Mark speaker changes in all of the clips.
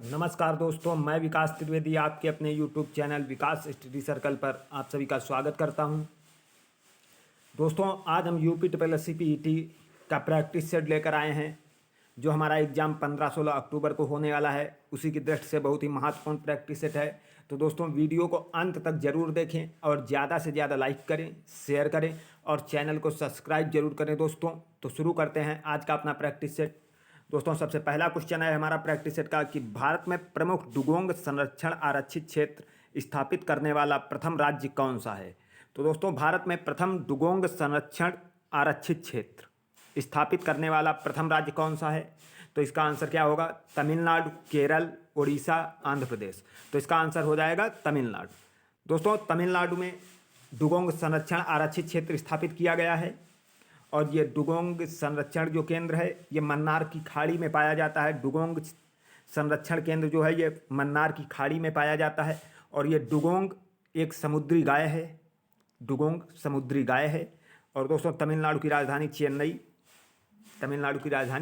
Speaker 1: नमस्कार दोस्तों, मैं विकास त्रिवेदी आपके अपने YouTube चैनल विकास स्टडी सर्कल पर आप सभी का स्वागत करता हूं। दोस्तों, आज हम UP triple S C PET का प्रैक्टिस सेट लेकर आए हैं, जो हमारा एग्ज़ाम 15-16 अक्टूबर को होने वाला है। उसी की दृष्टि से बहुत ही महत्वपूर्ण प्रैक्टिस सेट है। तो दोस्तों, वीडियो को अंत तक जरूर देखें और ज़्यादा से ज़्यादा लाइक करें, शेयर करें और चैनल को सब्सक्राइब जरूर करें। दोस्तों, तो शुरू करते हैं आज का अपना प्रैक्टिस सेट। दोस्तों, सबसे पहला क्वेश्चन है हमारा प्रैक्टिस सेट का कि भारत में प्रमुख डुगोंग संरक्षण आरक्षित क्षेत्र स्थापित करने वाला प्रथम राज्य कौन सा है। तो दोस्तों, भारत में प्रथम डुगोंग संरक्षण आरक्षित क्षेत्र स्थापित करने वाला प्रथम राज्य कौन सा है। तो इसका आंसर क्या होगा? तमिलनाडु, केरल, उड़ीसा, आंध्र प्रदेश। तो इसका आंसर हो जाएगा तमिलनाडु। दोस्तों, तमिलनाडु में डुगोंग संरक्षण आरक्षित क्षेत्र स्थापित किया गया है और ये डुगोंग संरक्षण जो केंद्र है ये मन्नार की खाड़ी में पाया जाता है। डुगोंग संरक्षण केंद्र जो है ये मन्नार की खाड़ी में पाया जाता है और ये डुगोंग एक समुद्री गाय है। डुगोंग समुद्री गाय है। और दोस्तों, तमिलनाडु की राजधानी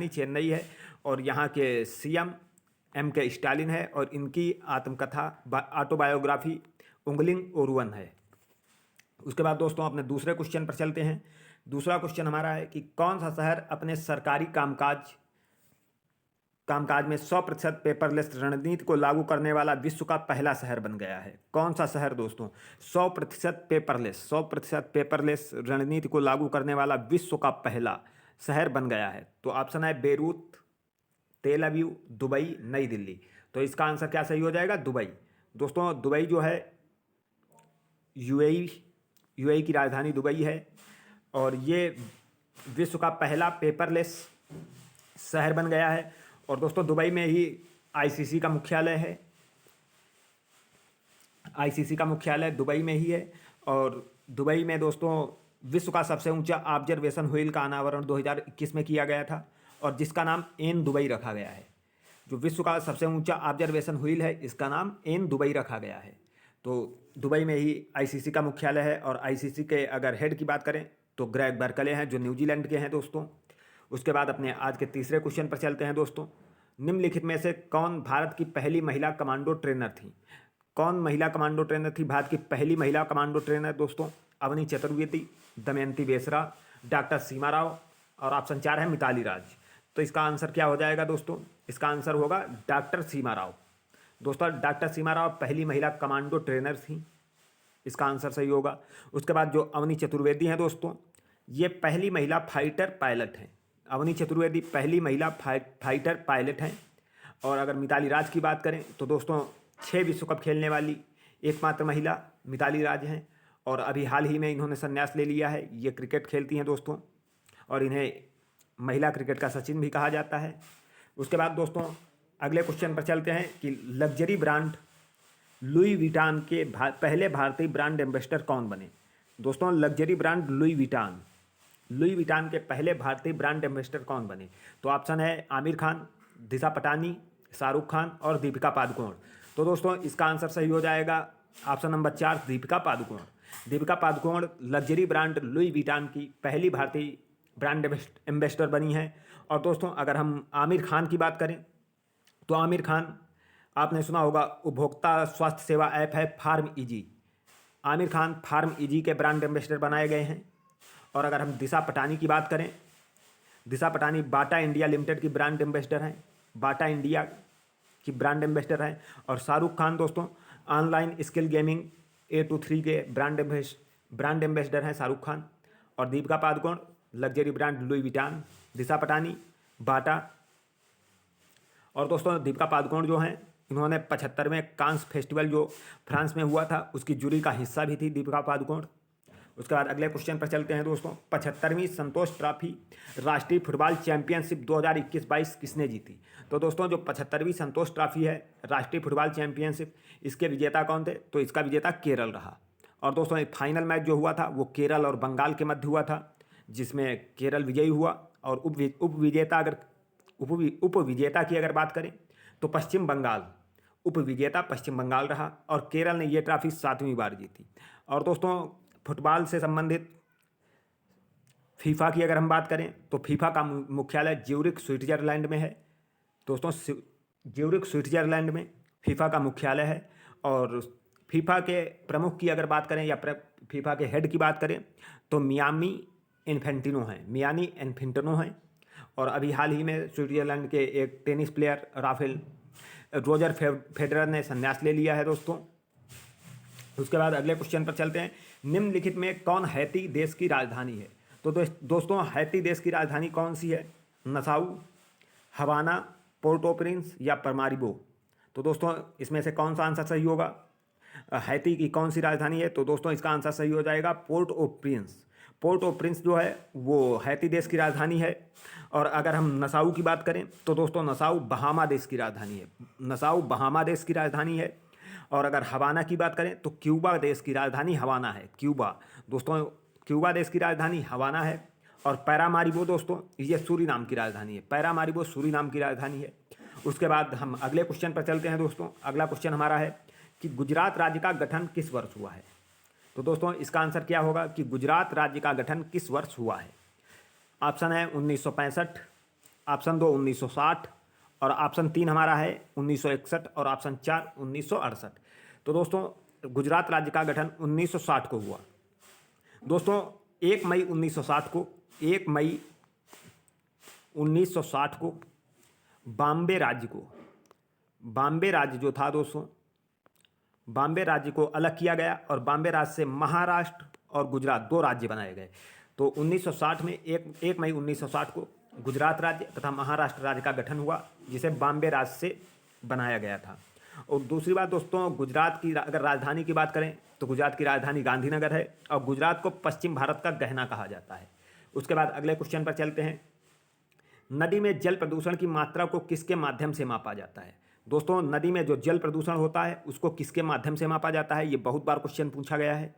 Speaker 1: चेन्नई है और यहाँ के सीएम M.K. स्टालिन है और इनकी आत्मकथा ऑटोबायोग्राफी उंगलिंग ओरुवन है। उसके बाद दोस्तों, अपने दूसरे क्वेश्चन पर चलते हैं। दूसरा क्वेश्चन हमारा है कि कौन सा शहर अपने सरकारी कामकाज में 100% पेपरलेस रणनीति को लागू करने वाला विश्व का पहला शहर बन गया है। कौन सा शहर दोस्तों 100% पेपरलेस रणनीति को लागू करने वाला विश्व का पहला शहर बन गया है। तो ऑप्शन है बेरूत, तेल अवीव, दुबई, नई दिल्ली। तो इसका आंसर क्या सही हो जाएगा? दुबई। दोस्तों, दुबई जो है यूएई की राजधानी दुबई है और ये विश्व का पहला पेपरलेस शहर बन गया है। और दोस्तों, दुबई में ही आईसीसी का मुख्यालय है। आईसीसी का मुख्यालय दुबई में ही है और दुबई में दोस्तों विश्व का सबसे ऊंचा ऑब्जर्वेशन व्हील का अनावरण 2021 में किया गया था और जिसका नाम एन दुबई रखा गया है। जो विश्व का सबसे ऊंचा ऑब्जर्वेशन व्हील है इसका नाम एन दुबई रखा गया है। तो दुबई में ही आईसीसी का मुख्यालय है और आईसीसी के अगर हेड की बात करें तो ग्रेग बर्कले हैं जो न्यूजीलैंड के हैं दोस्तों। उसके बाद अपने आज के तीसरे क्वेश्चन पर चलते हैं दोस्तों। निम्नलिखित में से कौन भारत की पहली महिला कमांडो ट्रेनर थी? कौन महिला कमांडो ट्रेनर थी? भारत की पहली महिला कमांडो ट्रेनर दोस्तों अवनी चतुर्वेदी, दमयंती बेसरा, डॉक्टर सीमा राव और ऑप्शन 4 है मिताली राज। तो इसका आंसर क्या हो जाएगा दोस्तों? इसका आंसर होगा डॉक्टर सीमा राव। दोस्तों, डॉक्टर सीमा राव पहली महिला कमांडो ट्रेनर थी। इसका आंसर सही होगा। उसके बाद जो अवनी चतुर्वेदी हैं दोस्तों, ये पहली महिला फाइटर पायलट हैं। अवनी चतुर्वेदी पहली महिला फाइटर पायलट हैं। और अगर मिताली राज की बात करें तो दोस्तों 6 विश्व कप खेलने वाली एकमात्र महिला मिताली राज हैं और अभी हाल ही में इन्होंने संन्यास ले लिया है। ये क्रिकेट खेलती हैं दोस्तों और इन्हें महिला क्रिकेट का सचिन भी कहा जाता है। उसके बाद दोस्तों अगले क्वेश्चन पर चलते हैं कि लग्जरी ब्रांड लुई विटान के पहले भारतीय ब्रांड एम्बेसडर कौन बने। दोस्तों, लग्जरी ब्रांड लुई विटान के पहले भारतीय ब्रांड एम्बेसडर कौन बने? तो ऑप्शन है आमिर खान, दिशा पटानी, शाहरुख खान और दीपिका पादुकोण। तो दोस्तों, इसका आंसर सही हो जाएगा option number 4 Deepika Padukone. Deepika Padukone luxury brand Louis Vuitton की पहली भारतीय ब्रांड एम्बेसडर बनी है। और दोस्तों, अगर हम आमिर खान की बात करें तो आमिर खान आपने सुना होगा उपभोक्ता स्वास्थ्य सेवा ऐप है PharmEasy. Aamir Khan PharmEasy के ब्रांड एम्बेसडर बनाए गए हैं। और अगर हम दिशा पटानी की बात करें, दिशा पटानी बाटा इंडिया लिमिटेड की ब्रांड एम्बेसडर हैं। बाटा इंडिया की ब्रांड एम्बेसडर हैं। और शाहरुख खान दोस्तों ऑनलाइन स्किल गेमिंग A23 के ब्रांड एम्बेसडर हैं शाहरुख खान। और Deepika Padukone luxury brand Louis Vuitton, Disha Patani Bata. और दोस्तों, दीपिका पादुकोण जो हैं इन्होंने 75वें कांस फेस्टिवल जो फ्रांस में हुआ था उसकी जूरी का हिस्सा भी थी दीपिका पादुकोण। उसके बाद अगले क्वेश्चन पर चलते हैं दोस्तों। 75वीं संतोष ट्रॉफी राष्ट्रीय फुटबॉल चैंपियनशिप 2021-22 किसने जीती? तो दोस्तों, जो 75वीं संतोष ट्रॉफी है राष्ट्रीय फुटबॉल चैंपियनशिप, इसके विजेता कौन थे? तो इसका विजेता केरल रहा। और दोस्तों, एक फाइनल मैच जो हुआ था वो केरल और बंगाल के मध्य हुआ था जिसमें केरल विजयी हुआ। और उपविजेता की अगर बात करें तो पश्चिम बंगाल उपविजेता पश्चिम बंगाल रहा और केरल ने ये ट्रॉफी 7वीं बार जीती। और दोस्तों, फुटबॉल से संबंधित फीफा की अगर हम बात करें तो फीफा का मुख्यालय ज्यूरिख स्विट्जरलैंड में है। दोस्तों, ज्यूरिख स्विट्जरलैंड में फीफा का मुख्यालय है। और फीफा के प्रमुख की अगर बात करें या फीफा के हेड की बात करें तो मियामी इन्फेंटिनो हैं। और अभी हाल ही में स्विट्जरलैंड के एक टेनिस प्लेयर रोजर फेडरर ने संन्यास ले लिया है दोस्तों। उसके बाद अगले क्वेश्चन पर चलते हैं। निम्नलिखित में कौन हैती देश की राजधानी है? तो दोस्तों हैती देश की राजधानी कौन सी है? नसाउ, हवाना, पोर्ट ओ प्रिंस या परमारिबो? तो दोस्तों इसमें से कौन सा आंसर सही होगा? हैती की कौन सी राजधानी है? तो दोस्तों इसका आंसर सही हो जाएगा पोर्ट ओ प्रिंस। पोर्ट ओ प्रिंस जो है वो हैती देश की राजधानी है। और अगर हम नसाउ की बात करें तो दोस्तों नसाउ बहामा देश की राजधानी है। नसाउ बहामा देश की राजधानी है। और अगर हवाना की बात करें तो क्यूबा देश की राजधानी हवाना है। क्यूबा दोस्तों, क्यूबा देश की राजधानी हवाना है। और पैरामारिबो दोस्तों ये सूरीनाम की राजधानी है। पैरामारिबो सूरीनाम की राजधानी है। उसके बाद हम अगले क्वेश्चन पर चलते हैं दोस्तों। अगला क्वेश्चन हमारा है कि गुजरात राज्य का गठन किस वर्ष हुआ है? तो दोस्तों इसका आंसर क्या होगा कि गुजरात राज्य का गठन किस वर्ष हुआ है? ऑप्शन है 1965, ऑप्शन 2 1960 और ऑप्शन 3 हमारा है 1961 और ऑप्शन 4 1968। तो दोस्तों गुजरात राज्य का गठन 1960 को हुआ। दोस्तों 1 मई 1960 को 1 मई 1960 को बॉम्बे राज्य जो था दोस्तों, बॉम्बे राज्य को अलग किया गया और बॉम्बे राज्य से महाराष्ट्र और गुजरात 2 राज्य बनाए गए। तो 1960 में 1 मई 1960 को गुजरात राज्य तथा महाराष्ट्र राज्य का गठन हुआ, जिसे बॉम्बे राज्य से बनाया गया था। और दूसरी बात दोस्तों, गुजरात की अगर राजधानी की बात करें तो गुजरात की राजधानी गांधीनगर है और गुजरात को पश्चिम भारत का गहना कहा जाता है। उसके बाद अगले क्वेश्चन पर चलते हैं। नदी में जल प्रदूषण की मात्रा को किसके माध्यम से मापा जाता है? दोस्तों नदी में जो जल प्रदूषण होता है उसको किसके माध्यम से मापा जाता है? ये बहुत बार क्वेश्चन पूछा गया है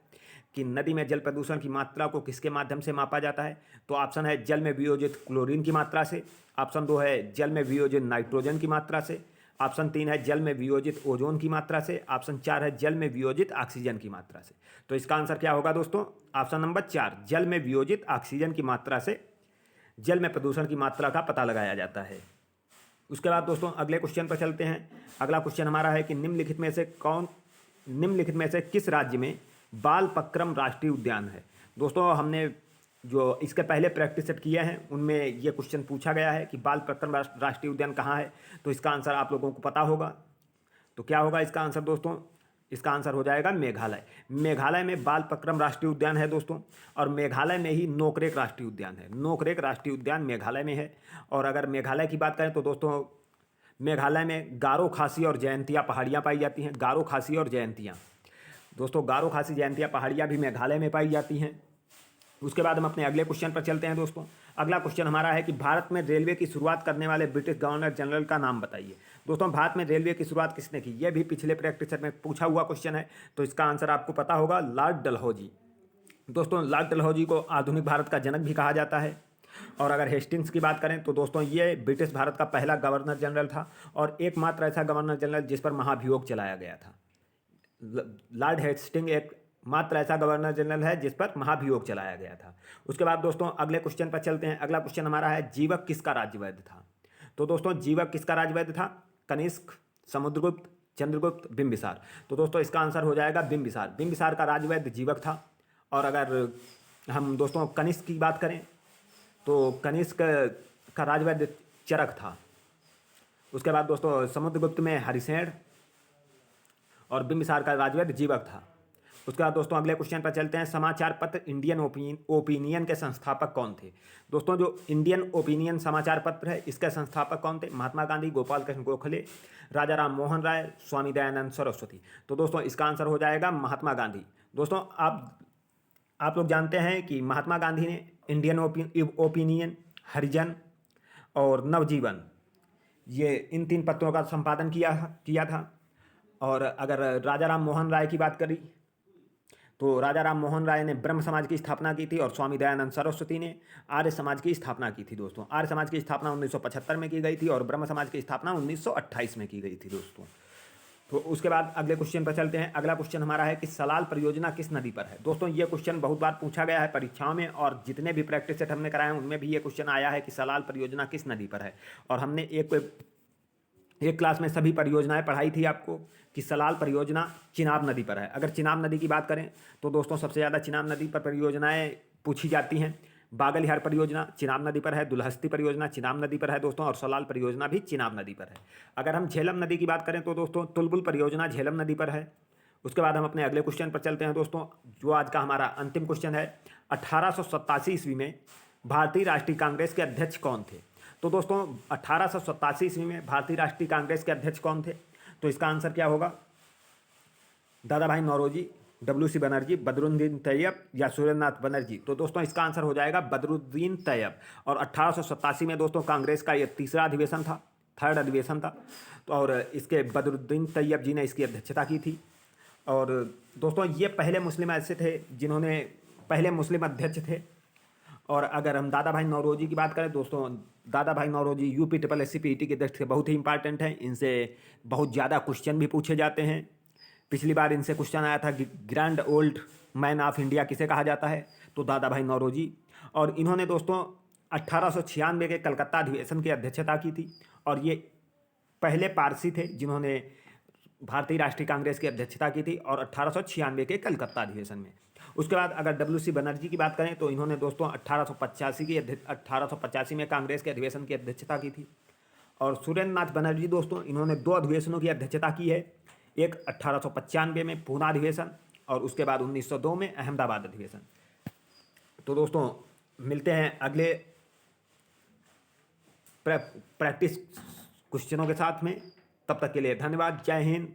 Speaker 1: कि नदी में जल प्रदूषण की मात्रा को किसके माध्यम से मापा जाता है। तो ऑप्शन है जल में वियोजित क्लोरीन की मात्रा से, ऑप्शन 2 है जल में वियोजित नाइट्रोजन की मात्रा से, ऑप्शन 3 है जल में वियोजित ओजोन की मात्रा से, ऑप्शन 4 है जल में वियोजित ऑक्सीजन की मात्रा से। तो इसका आंसर क्या होगा दोस्तों? ऑप्शन नंबर 4 जल में वियोजित ऑक्सीजन की मात्रा से जल में प्रदूषण की मात्रा का पता लगाया जाता है। उसके बाद दोस्तों अगले क्वेश्चन पर चलते हैं। अगला क्वेश्चन हमारा है कि निम्नलिखित में से किस राज्य में बालपक्रम राष्ट्रीय उद्यान है? दोस्तों हमने जो इसके पहले प्रैक्टिस सेट किए हैं उनमें ये क्वेश्चन पूछा गया है कि बालपक्रम राष्ट्रीय उद्यान कहाँ है। तो इसका आंसर आप लोगों को पता होगा। तो क्या होगा इसका आंसर दोस्तों? इसका आंसर हो जाएगा मेघालय। मेघालय में बालपक्रम राष्ट्रीय उद्यान है दोस्तों। और मेघालय में ही नोकरेक राष्ट्रीय उद्यान है। नोकरेक राष्ट्रीय उद्यान मेघालय में है। और अगर मेघालय की बात करें तो दोस्तों मेघालय में गारो, खासी और जयंतिया पहाड़ियाँ पाई जाती हैं। गारो, खासी और जयंतियाँ दोस्तों, गारो, खासी, जयंतिया पहाड़ियाँ भी मेघालय में पाई जाती हैं। उसके बाद हम अपने अगले क्वेश्चन पर चलते हैं दोस्तों। अगला क्वेश्चन हमारा है कि भारत में रेलवे की शुरुआत करने वाले ब्रिटिश गवर्नर जनरल का नाम बताइए। दोस्तों भारत में रेलवे की शुरुआत किसने की? यह भी पिछले प्रैक्टिस सेट में पूछा हुआ क्वेश्चन है। तो इसका आंसर आपको पता होगा, लॉर्ड डलहौजी। दोस्तों लॉर्ड डलहौजी को आधुनिक भारत का जनक भी कहा जाता है। और अगर हेस्टिंग्स की बात करें तो दोस्तों ये ब्रिटिश भारत का पहला गवर्नर जनरल था और एकमात्र ऐसा गवर्नर जनरल जिस पर महाभियोग चलाया गया था। लॉर्ड हेस्टिंग एक मात्र ऐसा गवर्नर जनरल है जिस पर महाभियोग चलाया गया था। उसके बाद दोस्तों अगले क्वेश्चन पर चलते हैं। अगला क्वेश्चन हमारा है जीवक किसका राज्यवैद्य था? तो दोस्तों जीवक किसका राज्यवैद्य था? कनिष्क, समुद्रगुप्त, चंद्रगुप्त, बिंबिसार। तो दोस्तों इसका आंसर हो जाएगा बिंबिसार। बिंबिसार का राज्यवैद्य जीवक था। और अगर हम दोस्तों कनिष्क की बात करें तो कनिष्क का राज्यवैद्य चरक था। उसके बाद दोस्तों समुद्रगुप्त में हरिसेन और बिंबिसार का राज्यवैद्य जीवक था। उसके बाद दोस्तों अगले क्वेश्चन पर चलते हैं। समाचार पत्र इंडियन ओपिनियन के संस्थापक कौन थे? दोस्तों जो इंडियन ओपिनियन समाचार पत्र है इसके संस्थापक कौन थे? महात्मा गांधी, गोपाल कृष्ण गोखले, राजा राम मोहन राय, स्वामी दयानंद सरस्वती। तो दोस्तों इसका आंसर हो जाएगा महात्मा गांधी। दोस्तों आप लोग जानते हैं कि महात्मा गांधी ने इंडियन ओपिनियन, हरिजन और नवजीवन ये इन 3 पत्रों का संपादन किया था। और अगर राजा राम मोहन राय की बात करी तो राजा राम मोहन राय ने ब्रह्म समाज की स्थापना की थी और स्वामी दयानंद सरस्वती ने आर्य समाज की स्थापना की थी दोस्तों। आर्य समाज की स्थापना 1975 में की गई थी और ब्रह्म समाज की स्थापना 1928 में की गई थी दोस्तों। तो उसके बाद अगले क्वेश्चन पर चलते हैं। अगला क्वेश्चन हमारा है कि सलाल परियोजना किस नदी पर है? दोस्तों ये क्वेश्चन बहुत बार पूछा गया है परीक्षाओं में और जितने भी प्रैक्टिस सेट हमने कराए हैं उनमें भी ये क्वेश्चन आया है कि सलाल परियोजना किस नदी पर है। और हमने एक एक क्लास में सभी परियोजनाएं पढ़ाई थी आपको कि सलाल परियोजना चिनाब नदी पर है। अगर चिनाब नदी की बात करें तो दोस्तों सबसे ज़्यादा चिनाब नदी पर परियोजनाएं पूछी जाती हैं। बागलिहार परियोजना चिनाब नदी पर है, दुलहस्ती परियोजना चिनाब नदी पर है दोस्तों, और सलाल परियोजना भी चिनाब नदी पर है। अगर हम झेलम नदी की बात करें तो दोस्तों तुलबुल परियोजना झेलम नदी पर है। उसके बाद हम अपने अगले क्वेश्चन पर चलते हैं दोस्तों, जो आज का हमारा अंतिम क्वेश्चन है। 1887 ईस्वी में भारतीय राष्ट्रीय कांग्रेस के अध्यक्ष कौन थे? तो दोस्तों 1887 ईस्वी में भारतीय राष्ट्रीय कांग्रेस के अध्यक्ष कौन थे? तो इसका आंसर क्या होगा? दादा भाई नौरोजी, WC बनर्जी, बदरुद्दीन तैयब या सुरेंद्रनाथ बनर्जी? तो दोस्तों इसका आंसर हो जाएगा बदरुद्दीन तैयब। और 1887 में दोस्तों कांग्रेस का ये तीसरा अधिवेशन था, थर्ड अधिवेशन था। तो और इसके बदरुद्दीन तैयब जी ने इसकी अध्यक्षता की थी। और दोस्तों ये पहले मुस्लिम ऐसे थे जिन्होंने पहले मुस्लिम अध्यक्ष थे। और अगर हम दादा भाई नौरोजी की बात करें दोस्तों, दादा भाई नौरोजी UP SSC PET के अध्यक्ष बहुत ही इंपॉर्टेंट हैं। इनसे बहुत ज़्यादा क्वेश्चन भी पूछे जाते हैं। पिछली बार इनसे क्वेश्चन आया था कि grand old man of India किसे कहा जाता है? तो दादा भाई नौरोजी। और इन्होंने दोस्तों 1896 के कलकत्ता अधिवेशन की अध्यक्षता की थी। और ये पहले पारसी थे जिन्होंने भारतीय राष्ट्रीय कांग्रेस की अध्यक्षता की थी, और 1896 के कलकत्ता अधिवेशन में। उसके बाद अगर WC बनर्जी की बात करें तो इन्होंने दोस्तों 1885 में कांग्रेस के अधिवेशन की अध्यक्षता की थी। और सुरेंद्रनाथ बनर्जी दोस्तों इन्होंने 2 अधिवेशनों की अध्यक्षता की है, एक 1895 में पूना अधिवेशन और उसके बाद 1902 में अहमदाबाद अधिवेशन। तो दोस्तों मिलते हैं अगले प्रैक्टिस क्वेश्चनों के साथ में। तब तक के लिए धन्यवाद। जय हिंद।